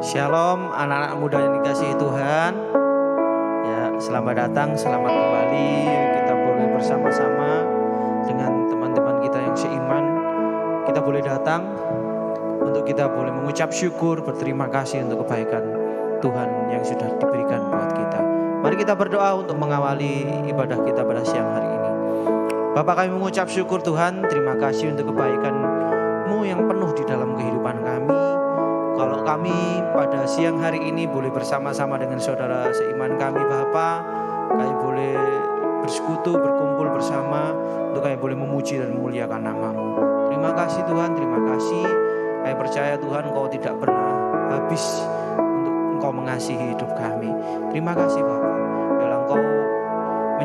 Shalom anak-anak muda yang dikasihi Tuhan. Ya, selamat datang, selamat kembali. Kita boleh bersama-sama dengan teman-teman kita yang seiman. Kita boleh datang untuk kita boleh mengucap syukur, berterima kasih untuk kebaikan Tuhan yang sudah diberikan buat kita. Mari kita berdoa untuk mengawali ibadah kita pada siang hari ini. Bapa, kami mengucap syukur Tuhan, terima kasih untuk kebaikan-Mu yang penuh di dalam kehidupan kami. Kalau kami pada siang hari ini boleh bersama-sama dengan saudara seiman kami Bapa, kami boleh bersekutu, berkumpul bersama untuk kami boleh memuji dan memuliakan nama-Mu. Terima kasih Tuhan, terima kasih. Kami percaya Tuhan Engkau tidak pernah habis untuk Engkau mengasihi hidup kami. Terima kasih Bapa, biarlah Engkau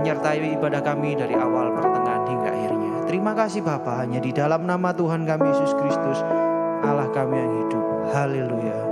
menyertai ibadah kami dari awal, pertengahan hingga akhirnya. Terima kasih Bapa, hanya di dalam nama Tuhan kami Yesus Kristus, Allah kami yang hidup. Haleluya.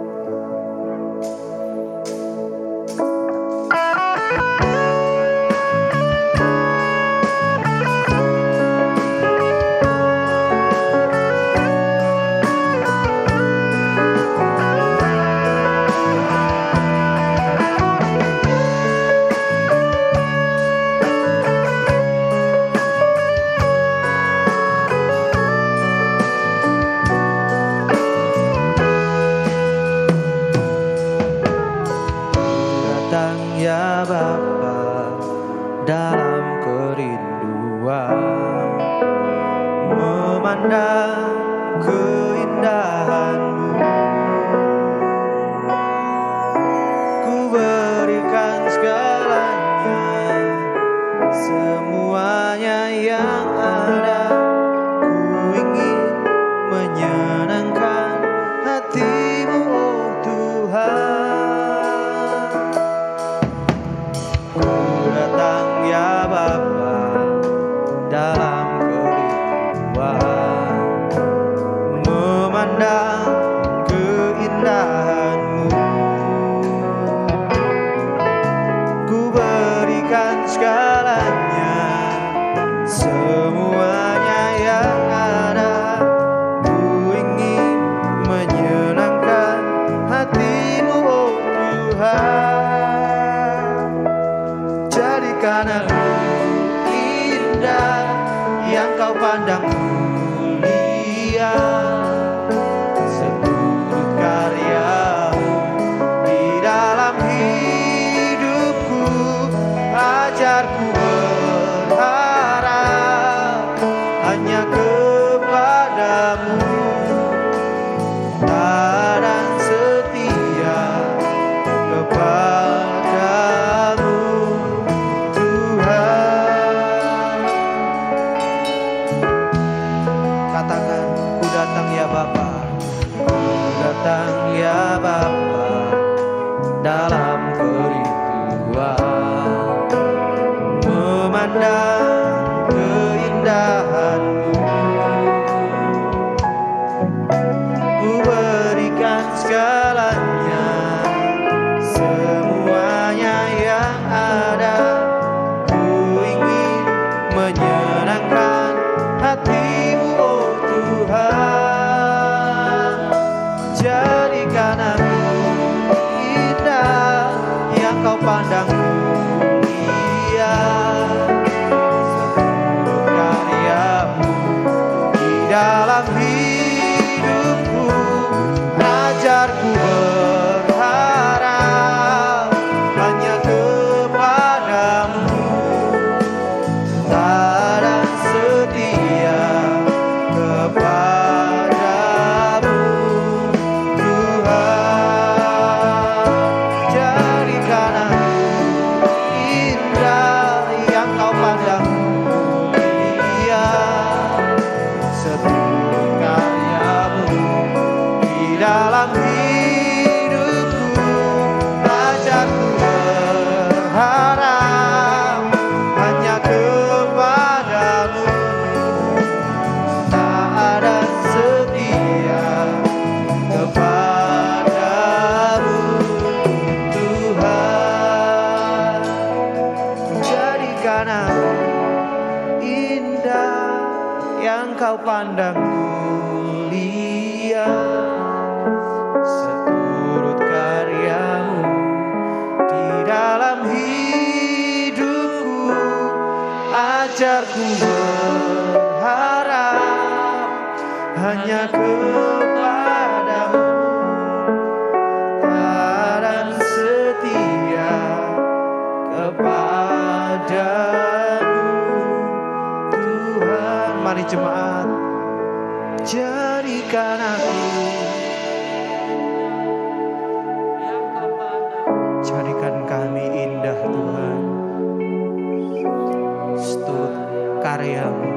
Kau pandang mulia seturut ku berharap hanya kepadamu, dan setia kepadamu Tuhan. Mari jemaat, jadikan aku, jadikan kami indah Tuhan, seturut karyamu,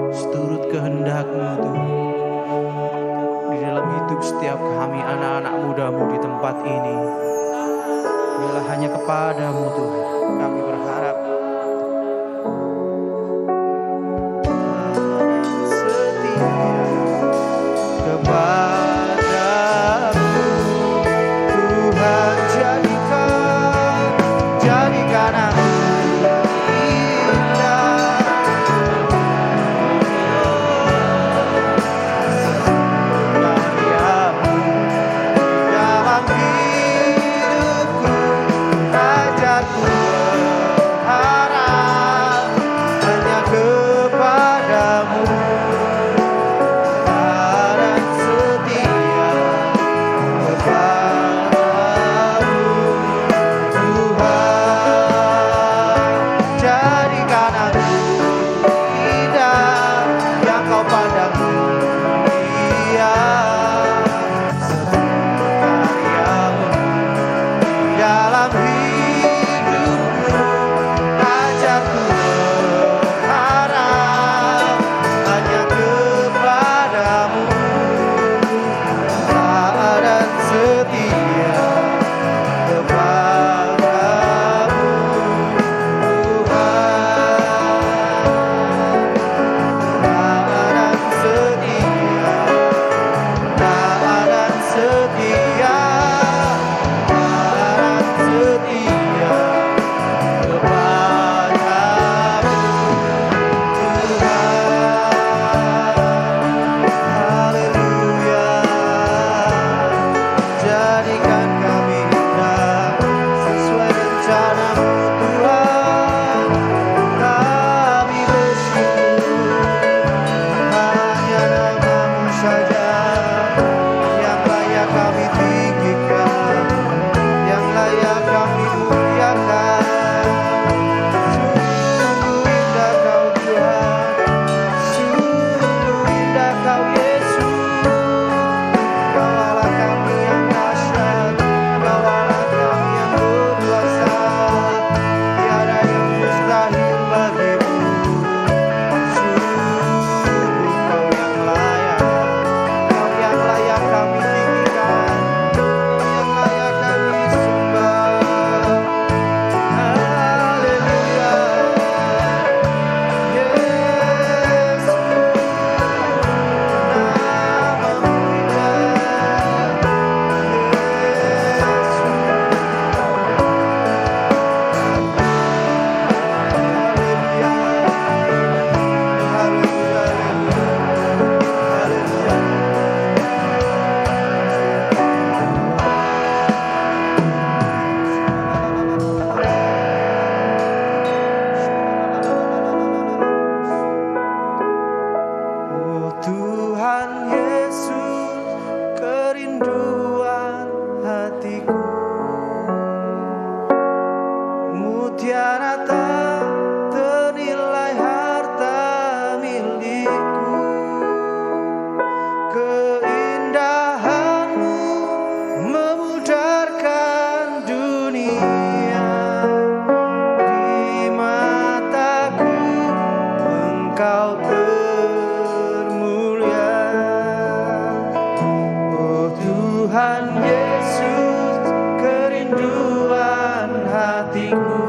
seturut kehendak-Mu Tuhan, di dalam hidup setiap kami anak-anak muda-Mu di tempat ini. Biarlah hanya kepadamu Tuhan kami berharap. Setia kepadamu Tuhan, jadikan aku indah karyamu dalam hidupku. Ajarku berharap hanya kepadamu, dan setia kepadamu Tuhan. Jadikan aku indah yang kau pandang mulia, karyamu dalam hidupku. Ajarku berharap hanya kepadamu, dan setia kepadamu Tuhan. Dan setia kepadamu Tuhan. Haleluya. Jadikan kami indah sesuai rencana-Mu Tuhan. Kami bersyukur hanya nama-Mu saja yang layak kami tinggikan, yang layak kami muliakan. Sungguh indah Kau Tuhan, sungguh indah Kau Yesus. Kau Allah kami yang dahsyat, Kau Allah kami yang berkuasa. Tiada yang mustahil bagimu. Sungguh Kau yang layak, Kau yang layak kami tinggikan, yang layak kami sembah. Haleluya. Yesus, nama-Mu indah. Yesus, haleluya. Haleluya, haleluya. Oh Tuhan Yesus, kerinduan hatiku, mutiara tak ternilai harta milikku. Keindahan-Mu memudarkan dunia. Di mataku Engkau termulia. Oh Tuhan Yesus, kerinduan hatiku,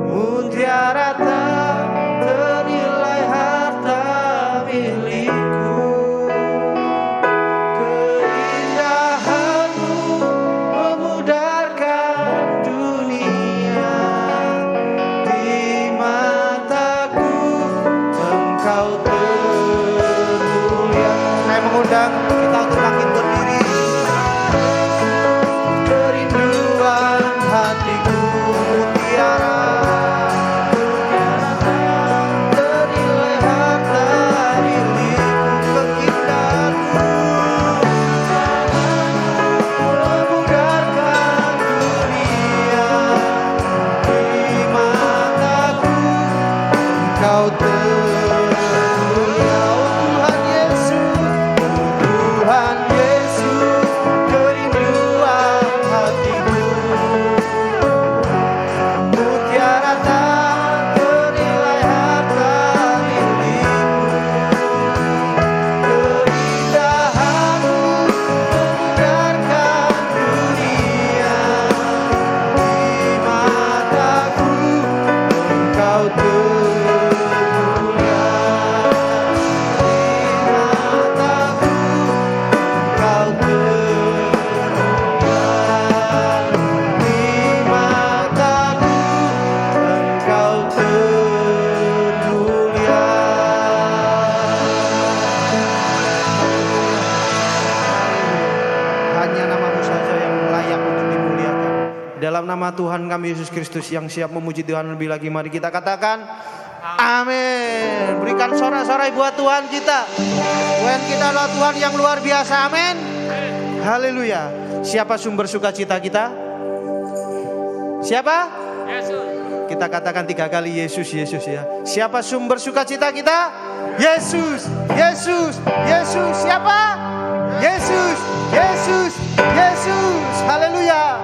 mutiara tak ternilai harta milikku. Keindahan-Mu memudarkan dunia. Di mataku Engkau termulia. Saya mengundang kita untuk makin berdiri. dalam nama Tuhan kami Yesus Kristus yang siap memuji Tuhan lebih lagi, mari kita katakan amin. Berikan sorak-sorai buat Tuhan kita. Tuhan kita adalah Tuhan yang luar biasa, amin. Haleluya. Siapa sumber sukacita kita? Siapa? Yesus. Kita katakan 3 kali Yesus, Yesus ya. Siapa sumber sukacita kita? Yesus, Yesus, Yesus. Siapa? Yesus, Yesus, Yesus. Haleluya.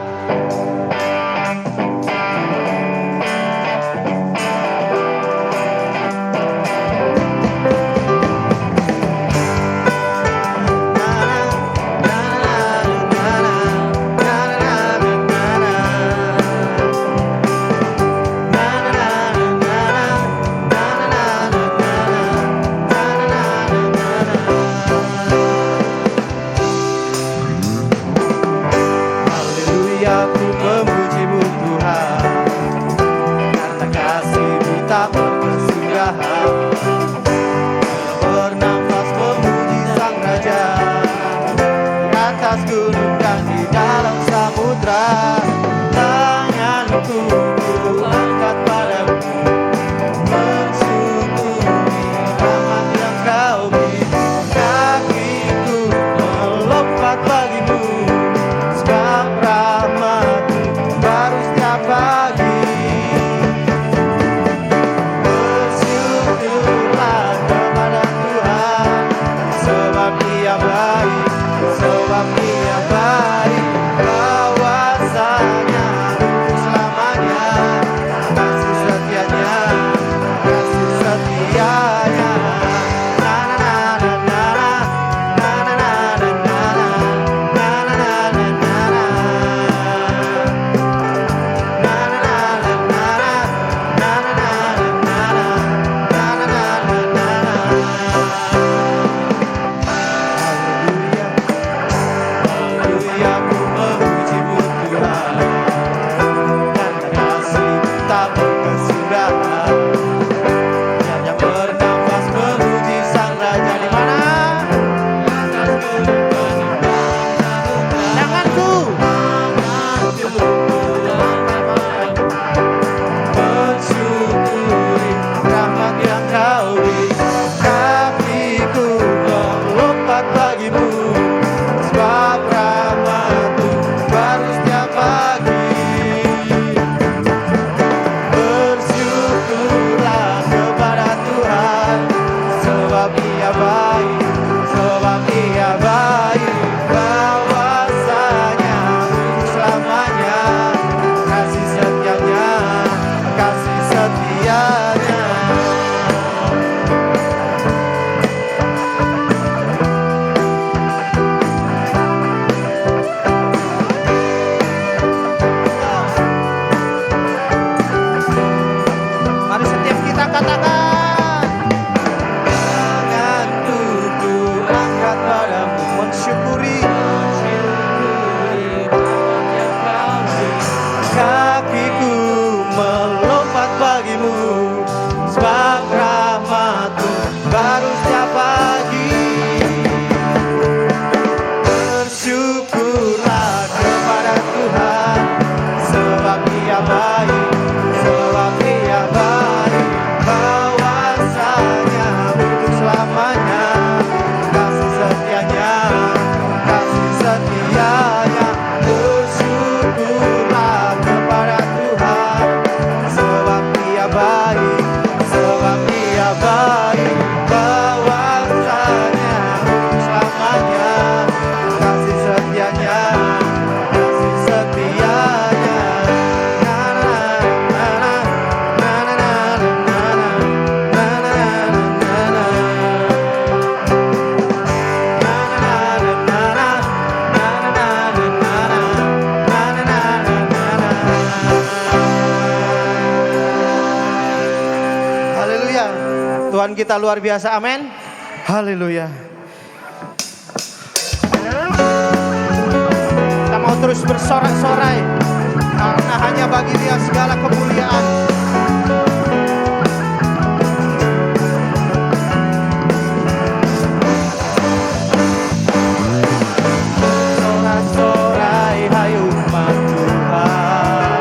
Tuhan kita luar biasa, amin. Haleluya. Kita mau terus bersorak-sorai karena hanya bagi Dia segala kemuliaan. Sorak-sorai hai umat Tuhan.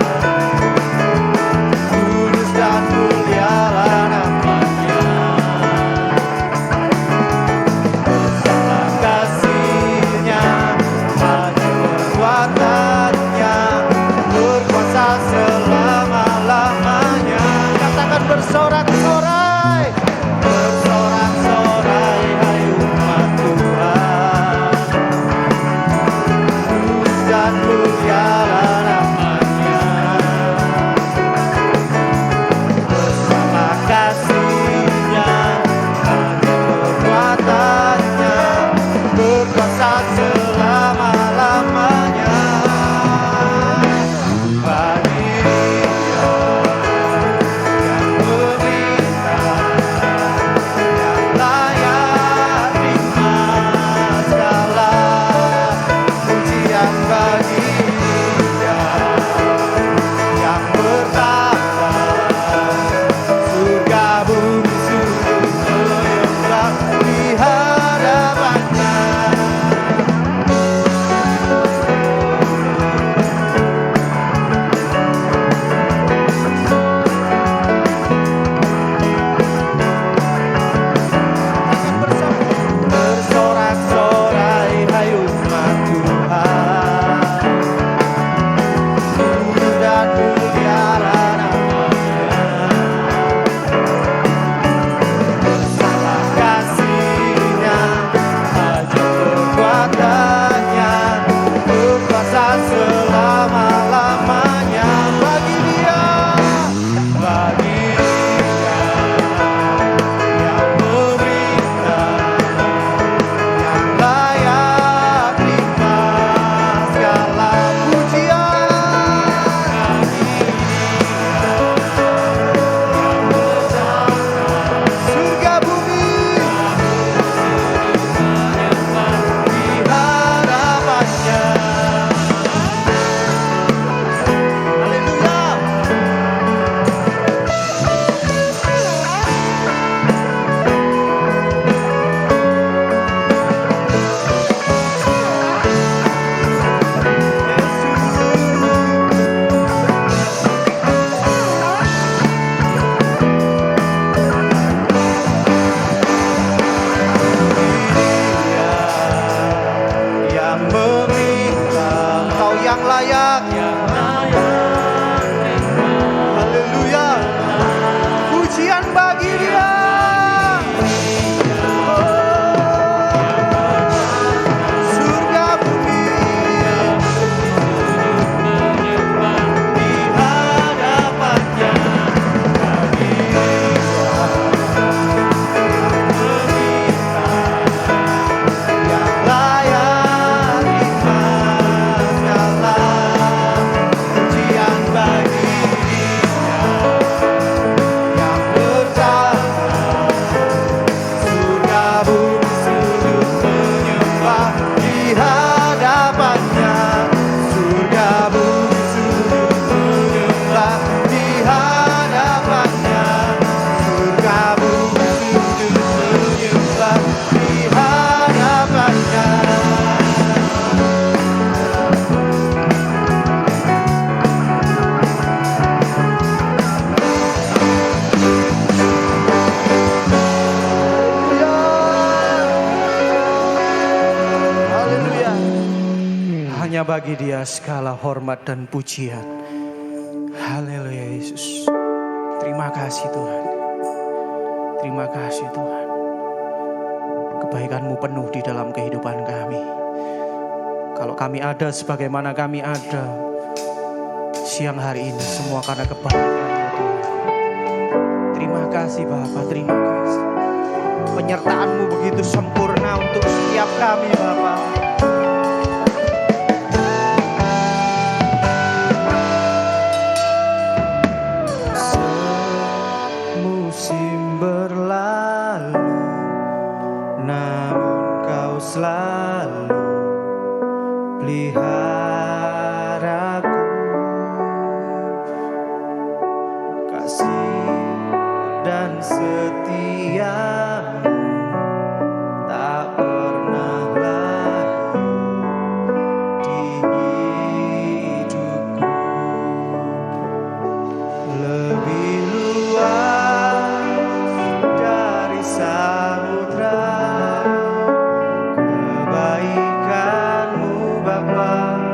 yang layak terima. Haleluya. Pujian bagi Dia. Surga bumi di hadapannya. Bagi Dia segala hormat dan pujian. Haleluya Yesus. Terima kasih Tuhan. Terima kasih Tuhan. Kebaikan-Mu penuh di dalam kehidupan kami. Kalau kami ada sebagaimana kami ada siang hari ini, semua karena kebaikan-Mu Tuhan. Terima kasih Bapa, terima kasih. Penyertaan-Mu begitu sempurna untuk setiap kami Bapa. Selalu peliharaku, kasih dan setia-Mu tak pernah layu di hidupku. Lebih luas dari samudra kebaikan-Mu Bapa.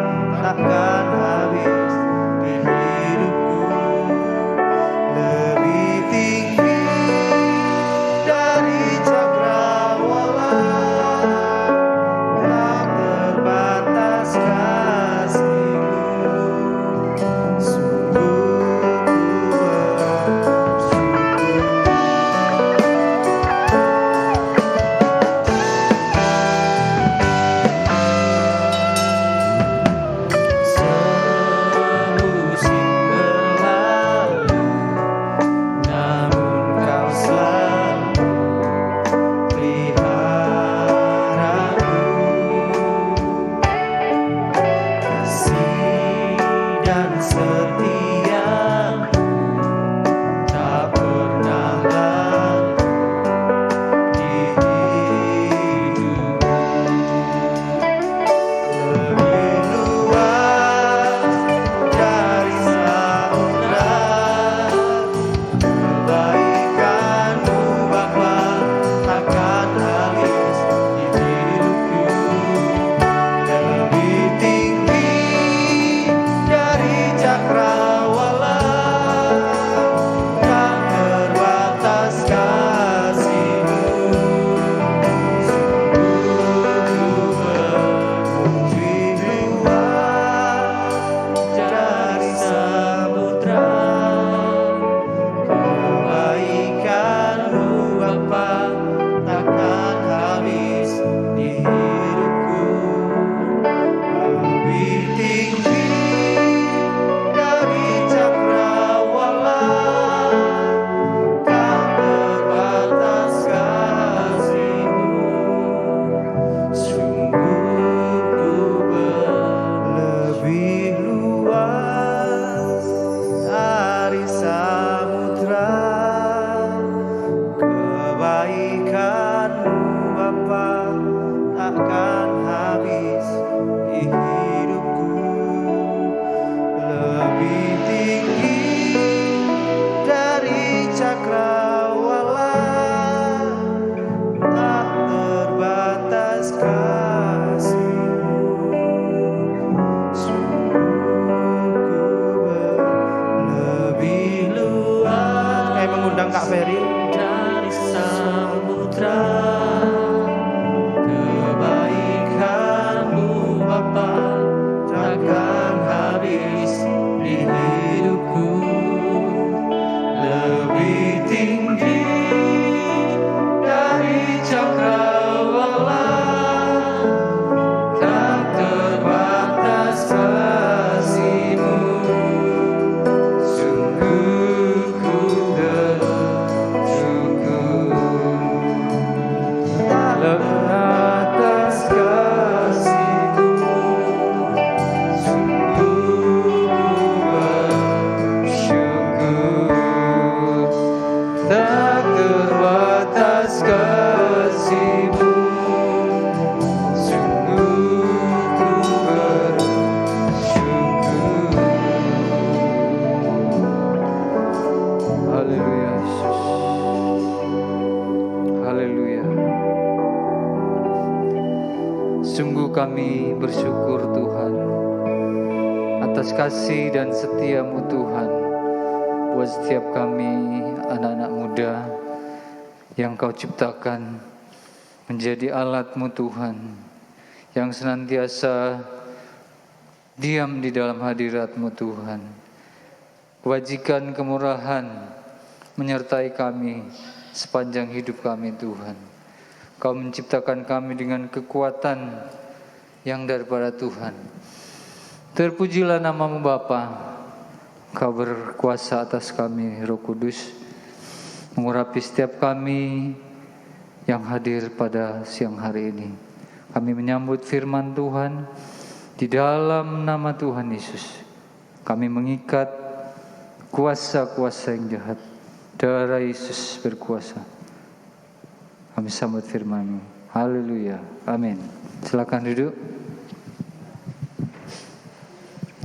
Sungguh kami bersyukur Tuhan atas kasih dan setia-Mu Tuhan buat setiap kami anak-anak muda yang Kau ciptakan menjadi alat-Mu Tuhan, yang senantiasa diam di dalam hadirat-Mu Tuhan. Kebajikan, kemurahan menyertai kami sepanjang hidup kami Tuhan. Kau menciptakan kami dengan kekuatan yang daripada Tuhan. Terpujilah nama-Mu Bapa. Kau berkuasa atas kami, Roh Kudus, mengurapi setiap kami yang hadir pada siang hari ini. Kami menyambut firman Tuhan di dalam nama Tuhan Yesus. Kami mengikat kuasa-kuasa yang jahat. Darah Yesus berkuasa. Kami sambut firman-Mu. Haleluya. Amin. Silakan duduk.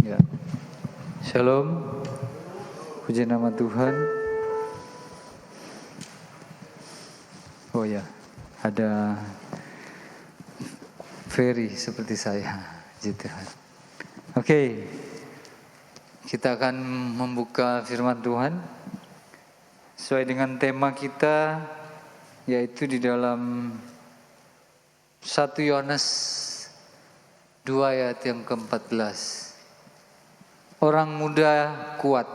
Ya. Shalom. Puji nama Tuhan. Oh ya, ada Ferry seperti saya. Puji Tuhan. Oke. Kita akan membuka firman Tuhan sesuai dengan tema kita, yaitu di dalam 1 Yohanes 2 ayat yang ke-14. Orang muda kuat.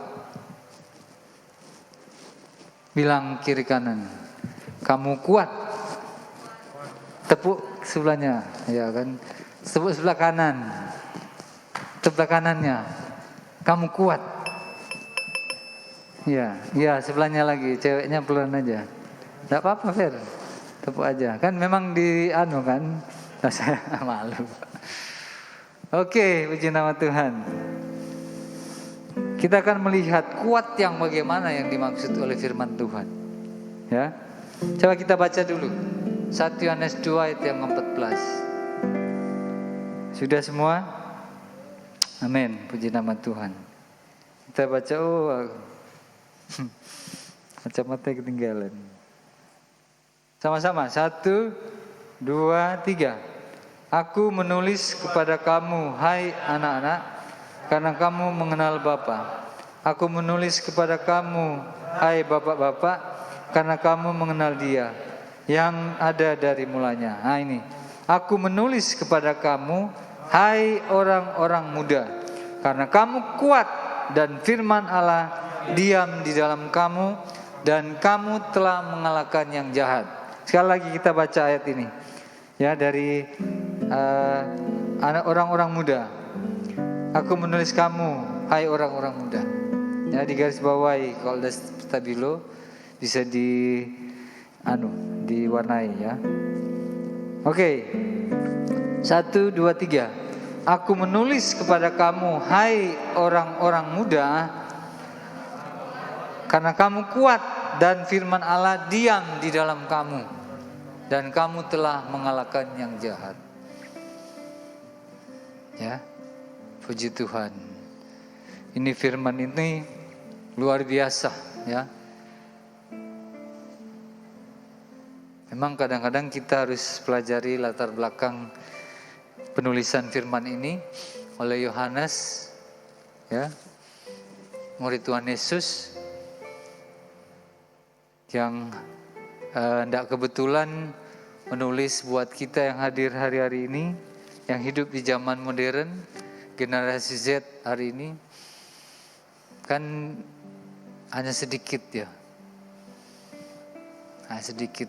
Bilang kiri kanan, kamu kuat. Tepuk sebelahnya, ya kan? Tepuk sebelah kanan. Sebelah kanannya, kamu kuat. Ya, sebelahnya lagi, ceweknya pelan aja. Tidak apa-apa Fer, tepuk aja. Kan memang di kan, saya malu. Oke, puji nama Tuhan. Kita akan melihat kuat yang bagaimana yang dimaksud oleh firman Tuhan. Ya, coba kita baca dulu 1 Yohanes 2 ayat yang 14. Sudah semua? Amin, puji nama Tuhan. Kita baca, kacamata ketinggalan. Sama-sama, 1, 2, 3. Aku menulis kepada kamu, hai anak-anak, karena kamu mengenal Bapa. Aku menulis kepada kamu, hai bapak-bapak, karena kamu mengenal Dia yang ada dari mulanya. Nah ini, aku menulis kepada kamu, hai orang-orang muda, karena kamu kuat dan firman Allah diam di dalam kamu, dan kamu telah mengalahkan yang jahat. Sekali lagi kita baca ayat ini, ya, dari anak orang-orang muda. Aku menulis kamu, hai orang-orang muda. Ya, di garis bawahi, kalau ada stabilo bisa diwarnai ya. Oke. 1, 2, 3. Aku menulis kepada kamu, hai orang-orang muda, karena kamu kuat dan firman Allah diam di dalam kamu, dan kamu telah mengalahkan yang jahat. Ya, puji Tuhan. Ini firman ini luar biasa, ya. Memang kadang-kadang kita harus pelajari latar belakang penulisan firman ini oleh Yohanes, ya, murid Tuhan Yesus, yang tidak kebetulan menulis buat kita yang hadir hari-hari ini, yang hidup di zaman modern, generasi Z hari ini, kan hanya sedikit ya, sedikit.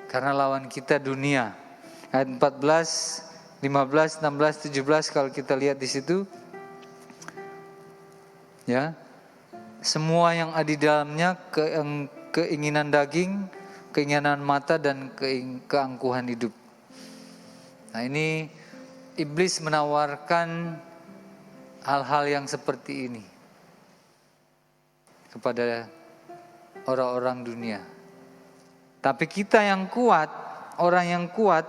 Karena lawan kita dunia. Ayat 14, 15, 16, 17 kalau kita lihat di situ, ya, semua yang ada di dalamnya keinginan daging, keinginan mata, dan keangkuhan hidup. Nah ini iblis menawarkan hal-hal yang seperti ini kepada orang-orang dunia. Tapi kita yang kuat, orang yang kuat,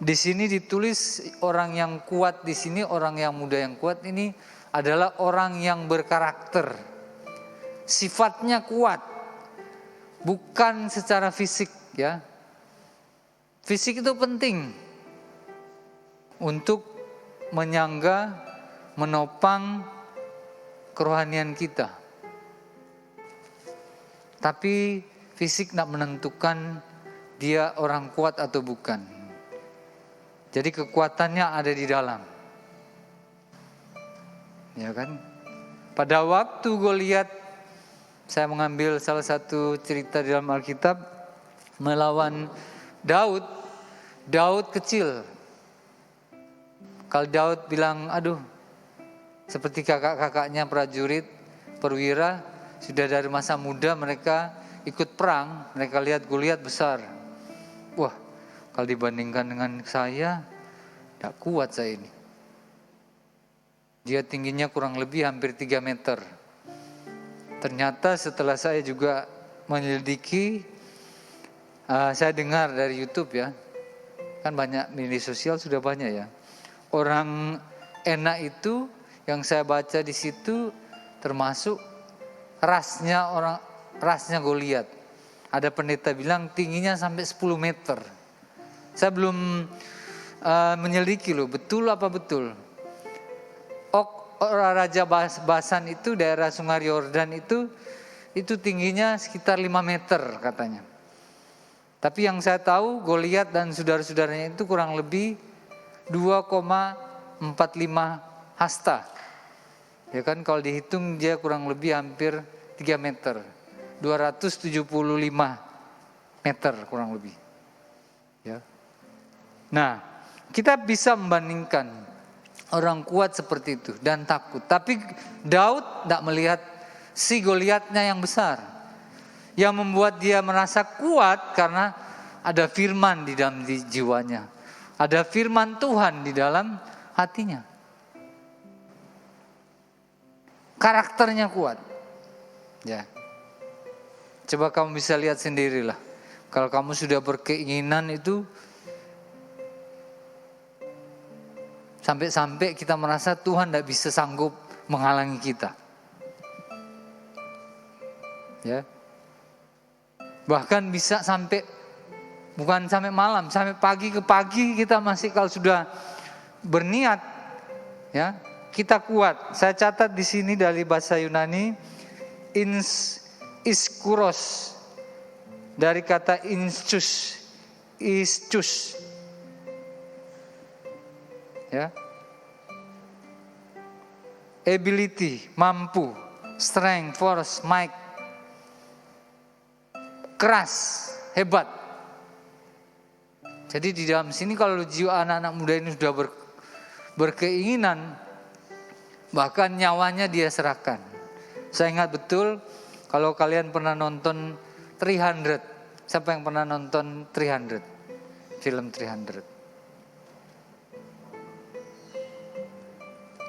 di sini ditulis orang yang kuat di sini, orang yang muda yang kuat ini adalah orang yang berkarakter. Sifatnya kuat. Bukan secara fisik, ya. Fisik itu penting. untuk menyangga, menopang kerohanian kita. Tapi fisik tidak menentukan dia orang kuat atau bukan. Jadi kekuatannya ada di dalam. Ya kan? Pada waktu Goliat, saya mengambil salah satu cerita di dalam Alkitab, melawan Daud. Daud kecil. Kalau Daud bilang, aduh, seperti kakak-kakaknya prajurit, perwira, sudah dari masa muda mereka ikut perang, mereka lihat Goliat besar. Wah, kalau dibandingkan dengan saya, tidak kuat saya ini. Dia tingginya kurang lebih hampir 3 meter. Ternyata setelah saya juga menyelidiki, saya dengar dari YouTube ya, kan banyak media sosial sudah banyak ya. Orang enak itu yang saya baca di situ termasuk rasnya Goliat. Ada pendeta bilang tingginya sampai 10 meter. Saya belum menyelidiki loh, betul apa betul. Raja Basan itu daerah Sungai Yordan itu tingginya sekitar 5 meter katanya. Tapi yang saya tahu Goliat dan saudara-saudaranya itu kurang lebih 2,45 hasta. Ya kan, kalau dihitung dia kurang lebih hampir 3 meter. 275 meter kurang lebih. Ya. Nah, kita bisa membandingkan orang kuat seperti itu dan takut. Tapi Daud tidak melihat si Goliatnya yang besar. Yang membuat dia merasa kuat karena ada firman di dalam jiwanya. Ada firman Tuhan di dalam hatinya. Karakternya kuat. Ya. Coba kamu bisa lihat sendirilah. Kalau kamu sudah berkeinginan itu, sampai-sampai kita merasa Tuhan tidak bisa sanggup menghalangi kita. Ya. Bahkan bisa sampai, bukan sampai malam, sampai pagi ke pagi kita masih, kalau sudah berniat, ya kita kuat. Saya catat di sini dari bahasa Yunani, iskuros, dari kata iscus. Ya. Ability, mampu, strength, force, might, keras, hebat. Jadi di dalam sini kalau jiwa anak-anak muda ini sudah berkeinginan, bahkan nyawanya dia serahkan. Saya ingat betul kalau kalian pernah nonton 300. Siapa yang pernah nonton 300? Film 300.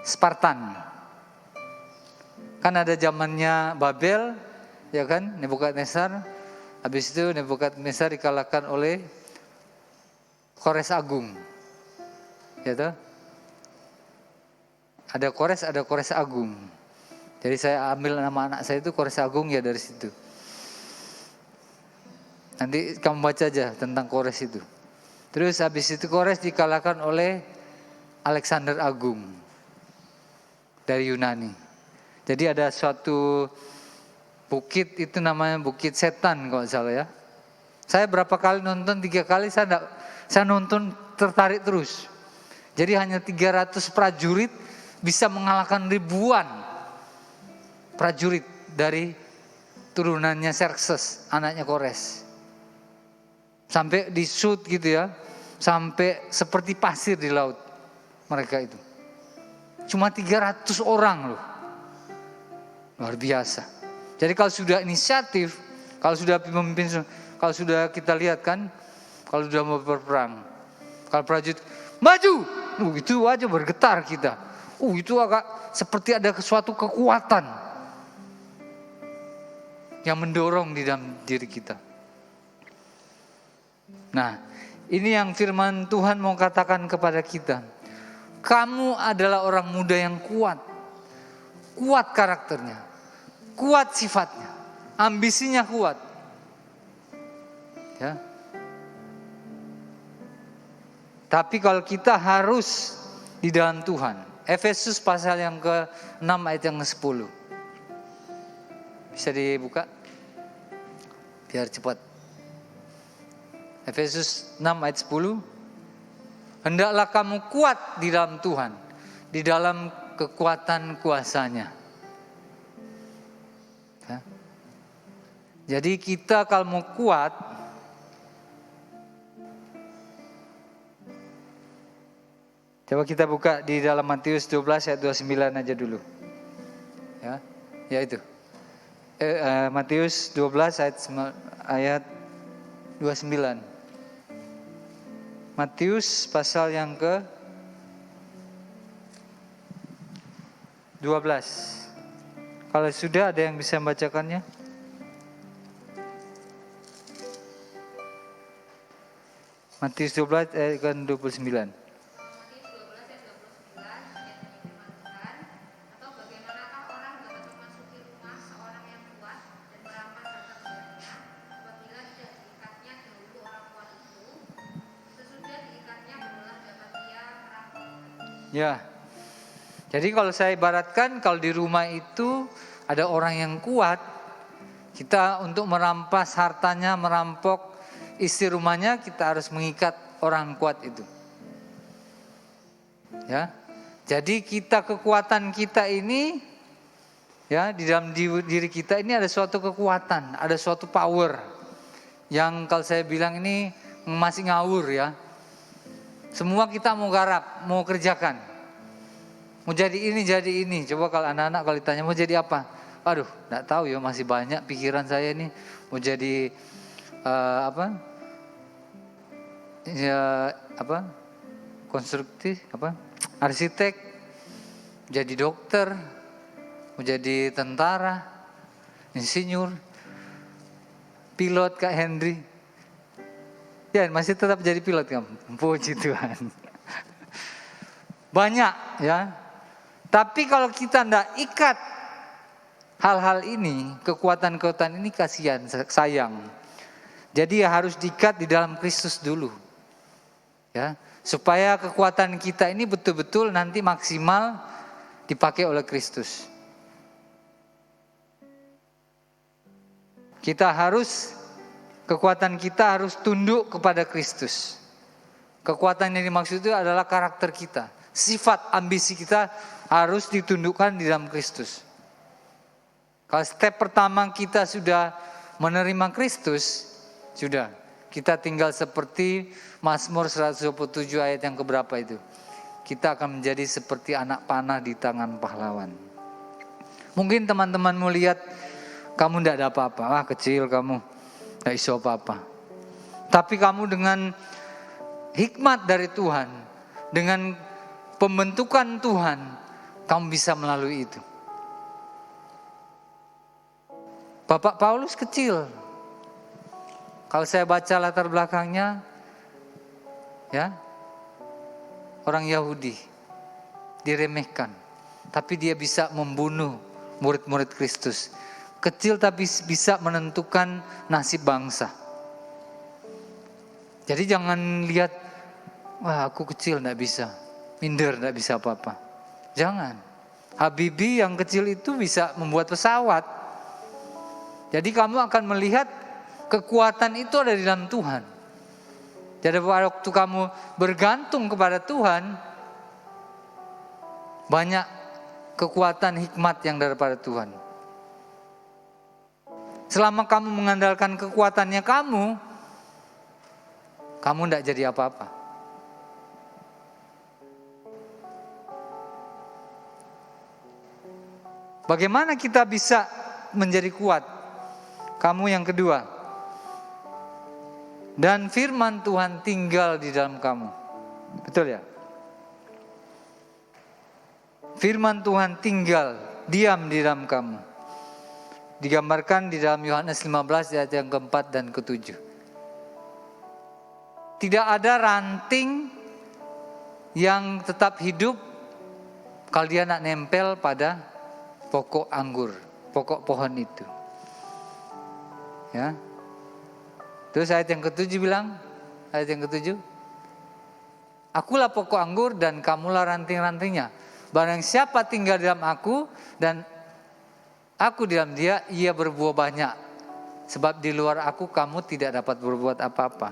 Spartan. Kan ada zamannya Babel, ya kan, Nebukadnezar. Habis itu Nebukadnezar dikalahkan oleh Kores Agung. Ya toh? Ada Kores Agung. Jadi saya ambil nama anak saya itu Kores Agung ya dari situ. Nanti kamu baca aja tentang Kores itu. Terus habis itu Kores dikalahkan oleh Alexander Agung dari Yunani. Jadi ada suatu bukit itu namanya Bukit Setan kalau salah ya. Saya berapa kali nonton, 3 kali saya nonton tertarik terus. Jadi hanya 300 prajurit bisa mengalahkan ribuan prajurit dari turunannya Xerxes, anaknya Kores. Sampai di shoot gitu ya, sampai seperti pasir di laut mereka itu. Cuma 300 orang loh. Luar biasa. Jadi kalau sudah inisiatif, kalau sudah pemimpin, kalau sudah kita lihat kan, kalau sudah mau berperang, kalau prajurit maju, itu aja bergetar kita. Itu agak seperti ada suatu kekuatan yang mendorong di dalam diri kita. Nah, ini yang firman Tuhan mau katakan kepada kita. Kamu adalah orang muda yang kuat. Kuat karakternya. Kuat sifatnya. Ambisinya kuat. Ya. Tapi kalau kita harus di dalam Tuhan. Efesus pasal yang ke-6 ayat yang ke-10. Bisa dibuka? Biar cepat. Efesus 6 ayat 10. Hendaklah kamu kuat di dalam Tuhan, di dalam kekuatan kuasa-Nya. Ya. Jadi kita kalau mau kuat, coba kita buka di dalam Matius 12 ayat 29 aja dulu. Ya itu. Matius 12 ayat 29. Matius pasal yang ke 12. Kalau sudah ada yang bisa membacakannya? Matius 12 ayat ke 29. Ya, jadi kalau saya ibaratkan, kalau di rumah itu ada orang yang kuat, kita untuk merampas hartanya, merampok isi rumahnya, kita harus mengikat orang kuat itu. Ya, jadi kekuatan kita ini, ya, di dalam diri kita ini ada suatu kekuatan, ada suatu power yang kalau saya bilang ini masih ngawur ya. Semua kita mau garap, mau kerjakan. Mau jadi ini. Coba kalau anak-anak kalau ditanya mau jadi apa? Aduh, enggak tahu ya, masih banyak pikiran saya ini. Mau jadi konstruktif, arsitek, jadi dokter, mau jadi tentara, insinyur, pilot Kak Henry. Ya, masih tetap jadi pilot kamu. Puji Tuhan. Banyak ya. Tapi kalau kita tidak ikat hal-hal ini, kekuatan-kekuatan ini kasihan, sayang. Jadi harus diikat di dalam Kristus dulu. Ya, supaya kekuatan kita ini betul-betul nanti maksimal dipakai oleh Kristus. Kekuatan kita harus tunduk kepada Kristus. Kekuatan yang dimaksud itu adalah karakter kita. Sifat ambisi kita harus ditundukkan di dalam Kristus. Kalau step pertama kita sudah menerima Kristus, sudah. Kita tinggal seperti Mazmur 127 ayat yang keberapa itu. Kita akan menjadi seperti anak panah di tangan pahlawan. Mungkin teman-temanmu lihat kamu tidak ada apa-apa, kecil kamu, tidak iso apa-apa. Tapi kamu dengan hikmat dari Tuhan, dengan pembentukan Tuhan, kamu bisa melalui itu. Bapak Paulus kecil. Kalau saya baca latar belakangnya, ya, orang Yahudi, diremehkan. Tapi dia bisa membunuh murid-murid Kristus. Kecil tapi bisa menentukan nasib bangsa. Jadi jangan lihat, wah aku kecil tidak bisa, minder tidak bisa apa-apa. Jangan. Habibie yang kecil itu bisa membuat pesawat. Jadi kamu akan melihat kekuatan itu ada di dalam Tuhan. Jadi waktu kamu bergantung kepada Tuhan, banyak kekuatan hikmat yang daripada Tuhan. Selama kamu mengandalkan kekuatannya kamu tidak jadi apa-apa. Bagaimana kita bisa menjadi kuat? Kamu yang kedua. Dan firman Tuhan tinggal di dalam kamu. Betul ya? Firman Tuhan tinggal, diam di dalam kamu. Digambarkan di dalam Yohanes 15 ayat yang keempat dan ketujuh. Tidak ada ranting yang tetap hidup kalau dia nak nempel pada pokok anggur, pokok pohon itu. Ya. Terus ayat yang ketujuh bilang, ayat yang ketujuh, Akulah pokok anggur dan kamulah ranting-rantingnya. Barang siapa tinggal dalam aku dan aku dalam dia, ia berbuah banyak. Sebab di luar aku kamu tidak dapat berbuat apa-apa.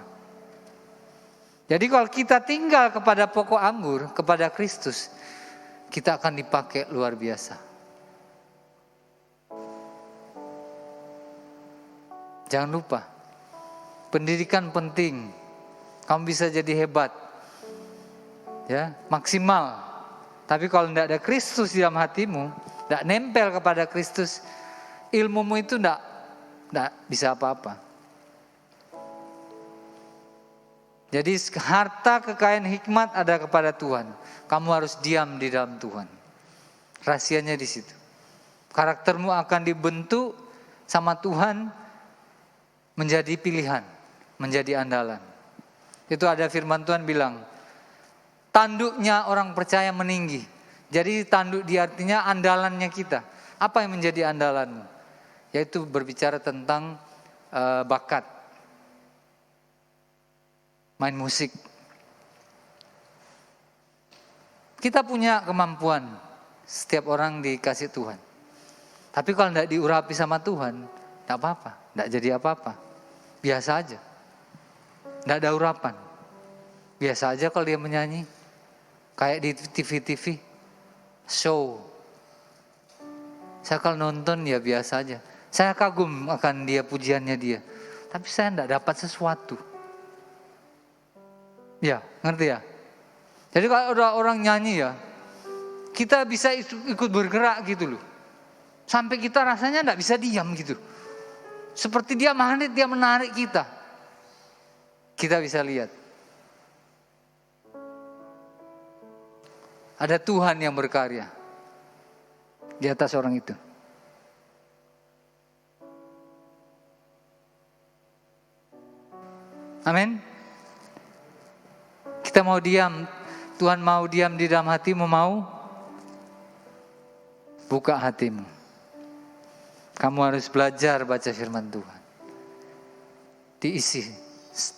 Jadi kalau kita tinggal kepada pokok anggur, kepada Kristus, kita akan dipakai luar biasa. Jangan lupa, pendidikan penting. Kamu bisa jadi hebat, ya, maksimal. Tapi kalau tidak ada Kristus di dalam hatimu, tidak nempel kepada Kristus, ilmumu itu tidak bisa apa-apa. Jadi harta kekayaan hikmat ada kepada Tuhan. Kamu harus diam di dalam Tuhan. Rahasianya di situ. Karaktermu akan dibentuk sama Tuhan menjadi pilihan, menjadi andalan. Itu ada firman Tuhan bilang, tanduknya orang percaya meninggi. Jadi tanduk di artinya andalannya kita. Apa yang menjadi andalanmu? Yaitu berbicara tentang bakat. Main musik. Kita punya kemampuan. Setiap orang dikasih Tuhan. Tapi kalau tidak diurapi sama Tuhan, tidak apa-apa. Tidak jadi apa-apa. Biasa aja. Tidak ada urapan. Biasa aja kalau dia menyanyi. Kayak di TV-TV. Show. Saya kalau nonton ya biasa aja. Saya kagum akan dia, pujiannya dia. Tapi saya tidak dapat sesuatu. Ya, ngerti ya? Jadi kalau ada orang nyanyi ya, kita bisa ikut bergerak gitu loh. Sampai kita rasanya tidak bisa diam gitu. Seperti dia magnet, dia menarik kita. Kita bisa lihat. Ada Tuhan yang berkarya di atas orang itu. Amin. Kita mau diam, Tuhan mau diam di dalam hatimu, mau? Buka hatimu. Kamu harus belajar baca firman Tuhan. Diisi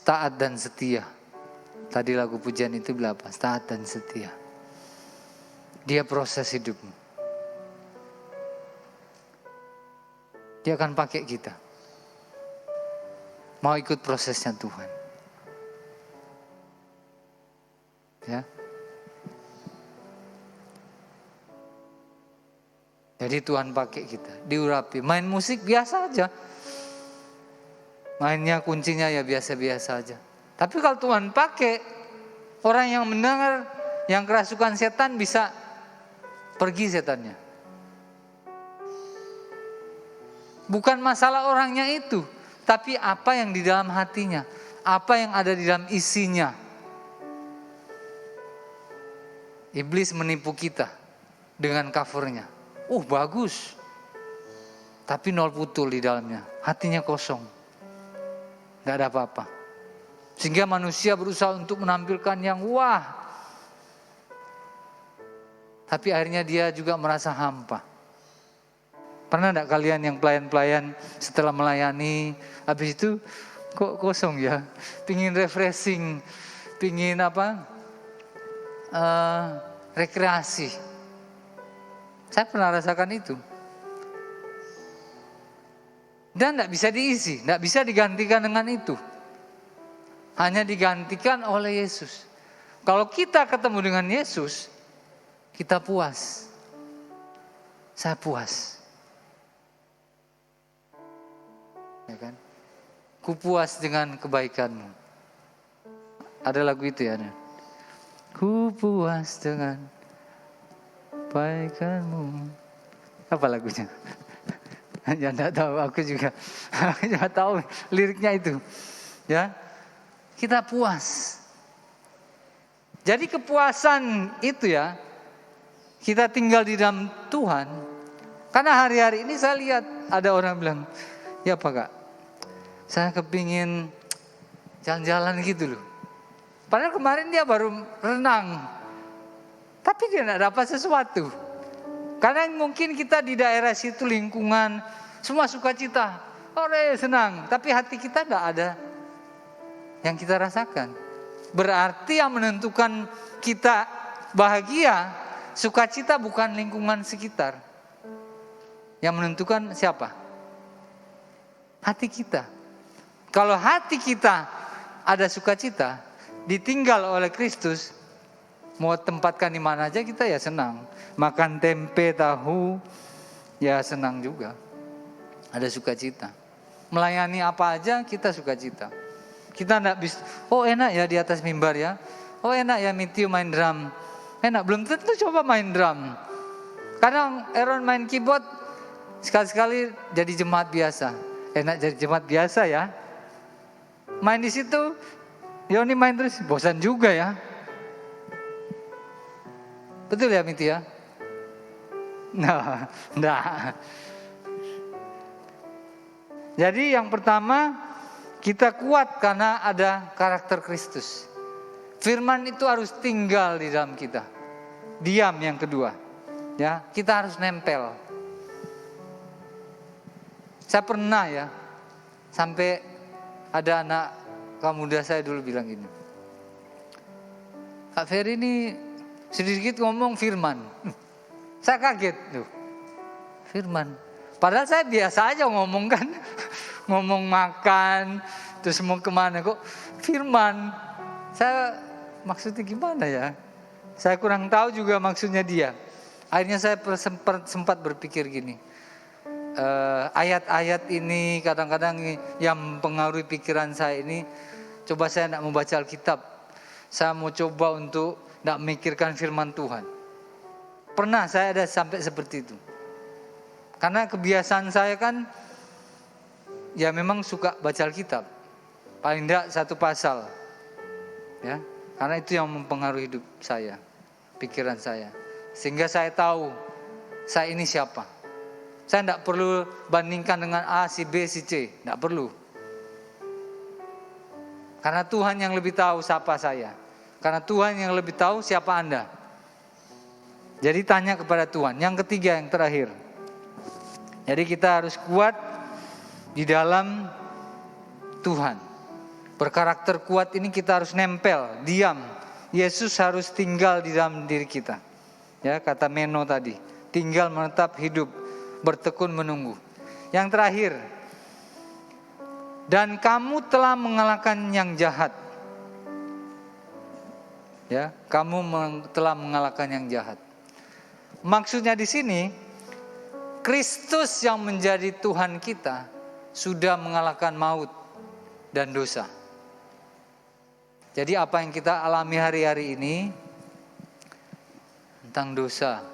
taat dan setia. Tadi lagu pujian itu bilang apa? Taat dan setia. Dia proses hidupmu. Dia akan pakai kita. Mau ikut prosesnya Tuhan. Ya. Jadi Tuhan pakai kita, diurapi. Main musik biasa aja. Mainnya kuncinya ya biasa-biasa aja. Tapi kalau Tuhan pakai, orang yang mendengar, yang kerasukan setan bisa pergi setannya. Bukan masalah orangnya itu, tapi apa yang di dalam hatinya, apa yang ada di dalam isinya. Iblis menipu kita dengan covernya. Bagus. Tapi nol putul di dalamnya. Hatinya kosong. Gak ada apa-apa. Sehingga manusia berusaha untuk menampilkan yang wah. Tapi akhirnya dia juga merasa hampa. Pernah gak kalian yang pelayan-pelayan setelah melayani, habis itu kok kosong ya? Pingin refreshing, pingin apa? Rekreasi. Saya pernah rasakan itu. Dan tidak bisa diisi, tidak bisa digantikan dengan itu. Hanya digantikan oleh Yesus. Kalau kita ketemu dengan Yesus, kita puas. Saya puas. Ya kan? Ku puas dengan kebaikanmu. Ada lagu itu ya. Ku puas dengan kebaikanmu. Apa lagunya? Ya enggak tahu, aku juga tahu liriknya itu. Ya. Kita puas. Jadi kepuasan itu ya, kita tinggal di dalam Tuhan. Karena hari-hari ini saya lihat ada orang bilang, ya Pak Kak, saya kepingin jalan-jalan gitu loh. Padahal kemarin dia baru renang. Tapi dia tidak dapat sesuatu. Karena mungkin kita di daerah situ lingkungan, semua sukacita. Ore senang. Tapi hati kita tidak ada yang kita rasakan. Berarti yang menentukan kita bahagia, sukacita bukan lingkungan sekitar. Yang menentukan siapa? Hati kita. Kalau hati kita ada sukacita, ditinggal oleh Kristus, mau tempatkan di mana aja kita ya senang. Makan tempe, tahu, ya senang juga. Ada sukacita. Melayani apa aja kita sukacita. Kita enggak bisa, oh enak ya di atas mimbar ya. Oh enak ya Mitio main drum. Enak, belum tentu coba main drum. Kadang Aaron main keyboard, sekali-sekali jadi jemaat biasa. Enak jadi jemaat biasa ya. Main di situ, Yoni main terus, bosan juga ya. Betul ya Mitio ya? Nah, enggak. Jadi yang pertama, kita kuat karena ada karakter Kristus. Firman itu harus tinggal di dalam kita. Diam yang kedua. Ya, kita harus nempel. Saya pernah ya, sampai ada anak kaum muda saya dulu bilang gini. Kak Ferry ini sedikit ngomong firman. Saya kaget tuh. Firman. Padahal saya biasa aja ngomong kan. Ngomong makan, terus mau kemana kok firman. Saya maksudnya gimana ya? Saya kurang tahu juga maksudnya dia. Akhirnya saya sempat berpikir gini. Ayat-ayat ini kadang-kadang yang mempengaruhi pikiran saya ini. Coba saya tidak membaca Alkitab. Saya mau coba untuk tidak memikirkan firman Tuhan. Pernah saya ada sampai seperti itu. Karena kebiasaan saya kan ya memang suka baca Alkitab. Paling tidak satu pasal. Ya, karena itu yang mempengaruhi hidup saya, pikiran saya. Sehingga saya tahu saya ini siapa. Saya tidak perlu bandingkan dengan A, si B, si C. Tidak perlu. Karena Tuhan yang lebih tahu siapa saya. Karena Tuhan yang lebih tahu siapa Anda. Jadi tanya kepada Tuhan. Yang ketiga, yang terakhir. Jadi kita harus kuat di dalam Tuhan. Berkarakter kuat ini kita harus nempel, diam. Yesus harus tinggal di dalam diri kita. Ya, kata Meno tadi, tinggal menetap hidup, bertekun menunggu. Yang terakhir, dan kamu telah mengalahkan yang jahat. Ya, kamu telah mengalahkan yang jahat. Maksudnya di sini, Kristus yang menjadi Tuhan kita sudah mengalahkan maut dan dosa. Jadi apa yang kita alami hari-hari ini tentang dosa,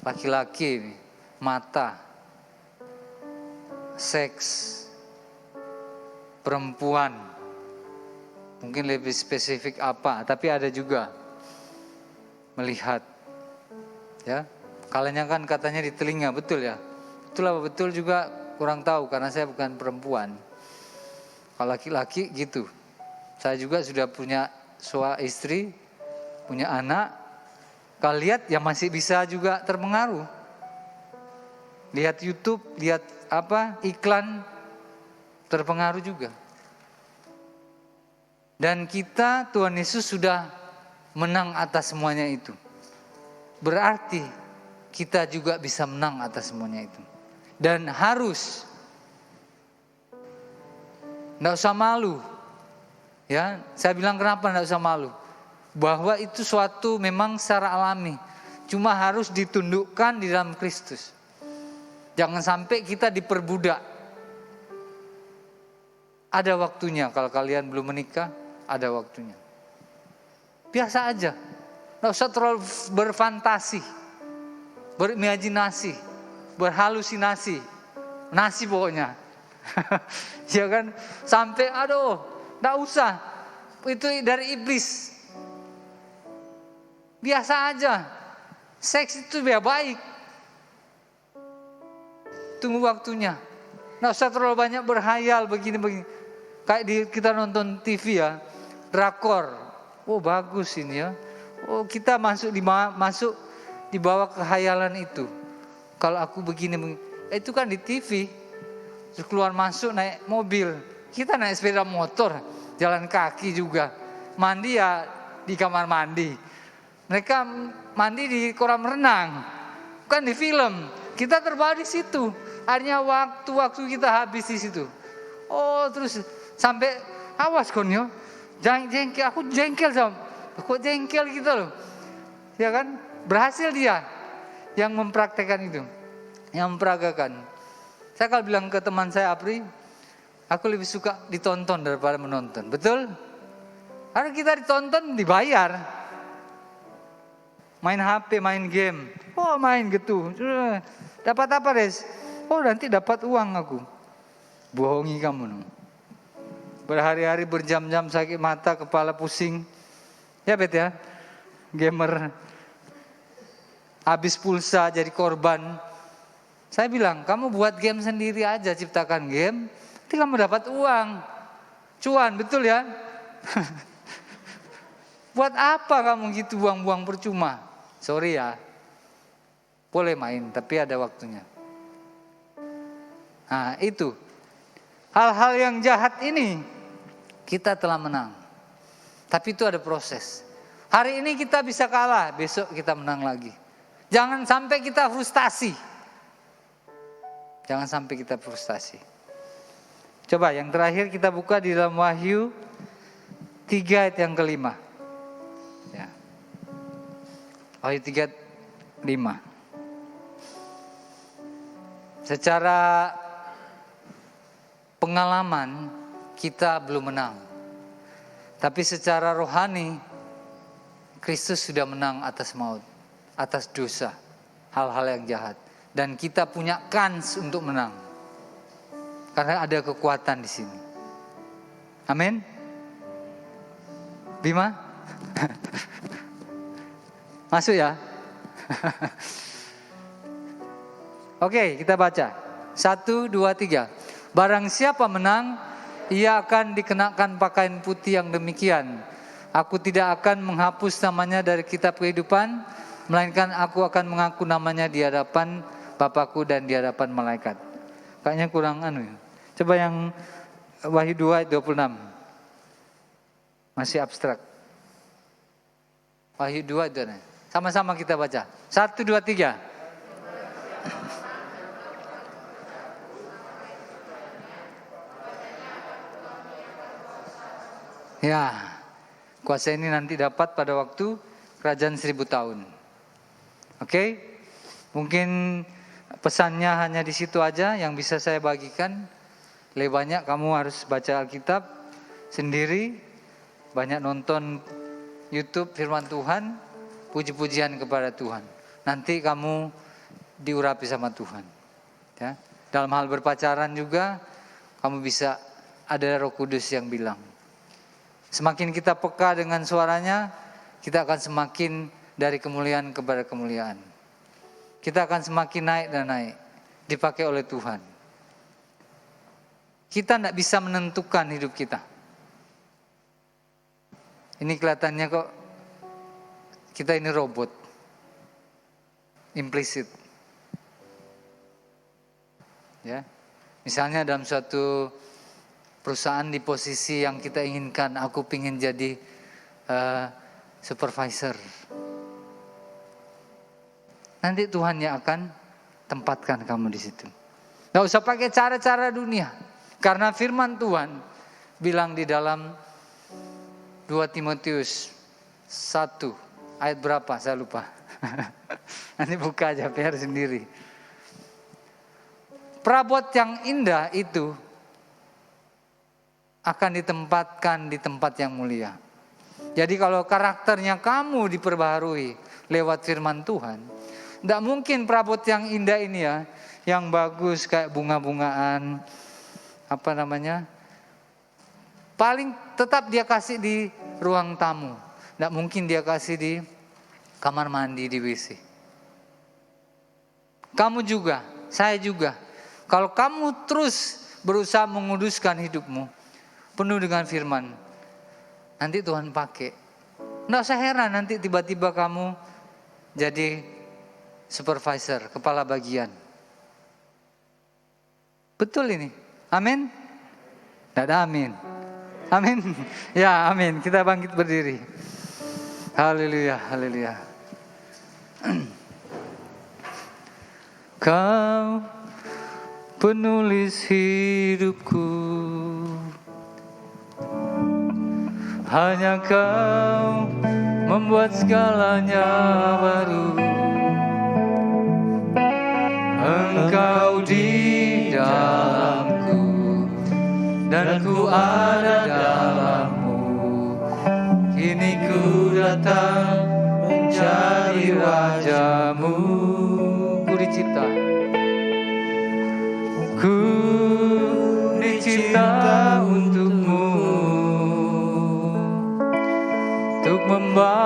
laki-laki, mata, seks, perempuan, mungkin lebih spesifik apa, tapi ada juga melihat, ya, kalanya kan katanya di telinga, betul ya, itulah betul juga kurang tahu karena saya bukan perempuan. Kalau laki-laki gitu, saya juga sudah punya istri, punya anak. Kalau lihat ya masih bisa juga terpengaruh. Lihat YouTube, lihat iklan, terpengaruh juga. Dan kita, Tuhan Yesus sudah menang atas semuanya itu. Berarti kita juga bisa menang atas semuanya itu. Dan harus, tidak usah malu. Ya, saya bilang kenapa tidak usah malu? Bahwa itu suatu memang secara alami. Cuma harus ditundukkan di dalam Kristus. Jangan sampai kita diperbudak. Ada waktunya kalau kalian belum menikah, ada waktunya. Biasa aja. Tidak usah terlalu berfantasi, berimajinasi, berhalusinasi. Nasi pokoknya. Ya kan? Sampai tidak usah. Itu dari iblis. Biasa aja. Seks itu baik. Tunggu waktunya. Nggak usah terlalu banyak berhayal begini-begini. Kayak kita nonton TV ya. Drakor. Oh bagus ini ya. Oh kita masuk di bawah kehayalan itu. Kalau aku begini. Itu kan di TV. Terus keluar masuk naik mobil. Kita naik sepeda motor. Jalan kaki juga. mandi ya di kamar mandi. Mereka mandi di kolam renang. Bukan di film. Kita terbawa di situ. Akhirnya waktu kita habis di situ. Oh, terus sampai awas konyo. Jangan jengkel, aku jengkel sama. Kok jengkel gitu loh. Ya kan? Berhasil dia yang mempraktekkan itu. Yang memperagakan. Saya kalau bilang ke teman saya Apri, aku lebih suka ditonton daripada menonton. Betul? Karena kita ditonton dibayar. Main HP, main game. Oh, main gitu. Dapat apa, Des? Oh, nanti dapat uang aku. Bohongi kamu. Berhari-hari berjam-jam sakit mata, kepala pusing. Ya, Bet ya. Gamer. Habis pulsa jadi korban. Saya bilang, kamu buat game sendiri aja, ciptakan game. Nanti kamu dapat uang. Cuan, betul ya? Buat apa kamu gitu buang-buang percuma? Sorry ya. Boleh main, tapi ada waktunya. Nah, itu. Hal-hal yang jahat ini kita telah menang. Tapi itu ada proses. Hari ini kita bisa kalah, besok kita menang lagi. Jangan sampai kita frustasi. Jangan sampai kita frustasi. Coba yang terakhir kita buka di dalam Wahyu 3 ayat yang kelima. Ya. Wahyu 3:5. Secara pengalaman kita belum menang. Tapi secara rohani Kristus sudah menang atas maut, atas dosa, hal-hal yang jahat. Dan kita punya kans untuk menang. Karena ada kekuatan di sini. Amin. Bima? Masuk ya? Oke, kita baca. 1, 2, 3. Barang siapa menang, ia akan dikenakan pakaian putih yang demikian. Aku tidak akan menghapus namanya dari kitab kehidupan, melainkan aku akan mengaku namanya di hadapan Bapakku dan di hadapan malaikat. Kayaknya kurang Coba yang Wahyu 2 ayat 26. Masih abstrak. Wahyu 2 itu. Sama-sama kita baca. 1, 2, 3. Ya, kuasa ini nanti dapat pada waktu kerajaan 1000 tahun. Oke? Mungkin pesannya hanya di situ aja yang bisa saya bagikan. Lebih banyak kamu harus baca Alkitab sendiri, banyak nonton YouTube firman Tuhan, puji-pujian kepada Tuhan. Nanti kamu diurapi sama Tuhan. Ya. Dalam hal berpacaran juga kamu bisa, ada Roh Kudus yang bilang. Semakin kita peka dengan suaranya, kita akan semakin dari kemuliaan kepada kemuliaan. Kita akan semakin naik dan naik, dipakai oleh Tuhan. Kita tidak bisa menentukan hidup kita. Ini kelihatannya kok kita ini robot, implisit. Ya, misalnya dalam suatu perusahaan di posisi yang kita inginkan, aku ingin jadi supervisor. Nanti Tuhan yang akan tempatkan kamu di situ. Gak usah pakai cara-cara dunia. Karena firman Tuhan bilang di dalam 2 Timotius 1 ayat berapa saya lupa. Nanti buka aja PR sendiri. Perabot yang indah itu akan ditempatkan di tempat yang mulia. Jadi kalau karakternya kamu diperbaharui lewat firman Tuhan, tidak mungkin perabot yang indah ini ya, yang bagus kayak bunga-bungaan, paling tetap dia kasih di ruang tamu. Tidak mungkin dia kasih di kamar mandi, di WC. Kamu juga, saya juga. Kalau kamu terus berusaha menguduskan hidupmu, penuh dengan firman, nanti Tuhan pakai. Tidak usah heran nanti tiba-tiba kamu jadi supervisor, kepala bagian. Betul ini. Amin? Tidak ada amin. Amin. Ya, amin. Kita bangkit berdiri. Haleluya, haleluya. Kau penulis hidupku, hanya Kau membuat segalanya baru. Engkau di dalamku dan ku ada dalammu. Kini ku datang mencari wajah-Mu. Ku dicipta, ku dicipta untuk-Mu, untuk membawa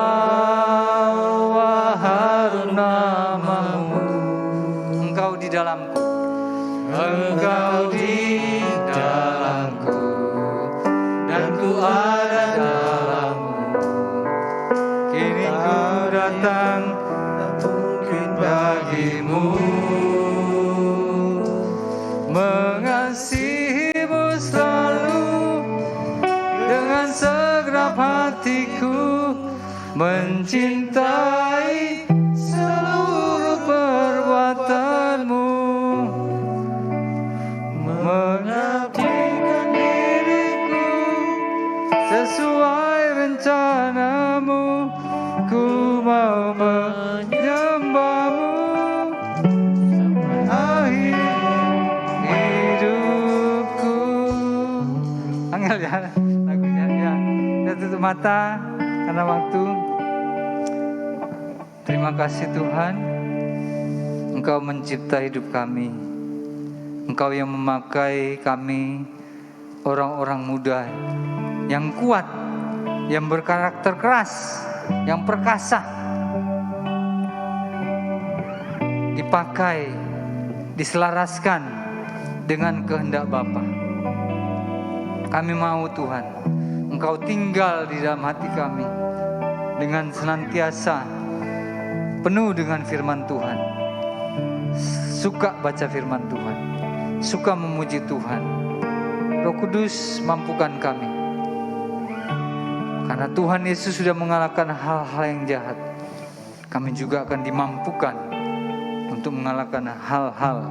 harum nama-Mu. Engkau di dalamku, Engkau di dalamku, dan ku ada dalam-Mu. Kini ku datang mungkin bagi-Mu, mengasihi-Mu selalu dengan segenap hatiku, mencintai seluruh perbuatan-Mu, mengabdikan diriku sesuai rencana-Mu. Ku mau menyembah-Mu akhir hidupku. Angel ya lagunya ya. Kita tutup mata karena waktu. Terima kasih Tuhan, Engkau mencipta hidup kami. Engkau yang memakai kami, orang-orang muda yang kuat, yang berkarakter keras, yang perkasa, dipakai, diselaraskan dengan kehendak Bapa. Kami mau Tuhan, Engkau tinggal di dalam hati kami dengan senantiasa penuh dengan firman Tuhan, suka baca firman Tuhan, suka memuji Tuhan. Roh Kudus mampukan kami, karena Tuhan Yesus sudah mengalahkan hal-hal yang jahat. Kami juga akan dimampukan untuk mengalahkan hal-hal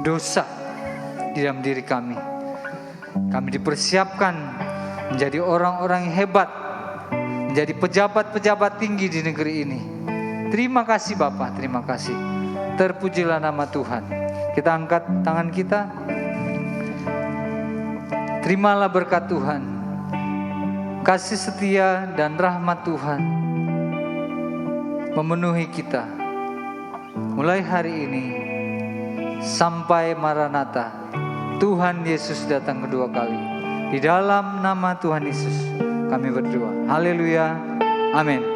dosa di dalam diri kami. Kami dipersiapkan menjadi orang-orang yang hebat, menjadi pejabat-pejabat tinggi di negeri ini. Terima kasih Bapa, terima kasih. Terpujilah nama Tuhan. Kita angkat tangan kita. Terimalah berkat Tuhan, kasih setia dan rahmat Tuhan memenuhi kita mulai hari ini sampai Maranatha. Tuhan Yesus datang kedua kali. Di dalam nama Tuhan Yesus kami berdoa. Haleluya. Amin.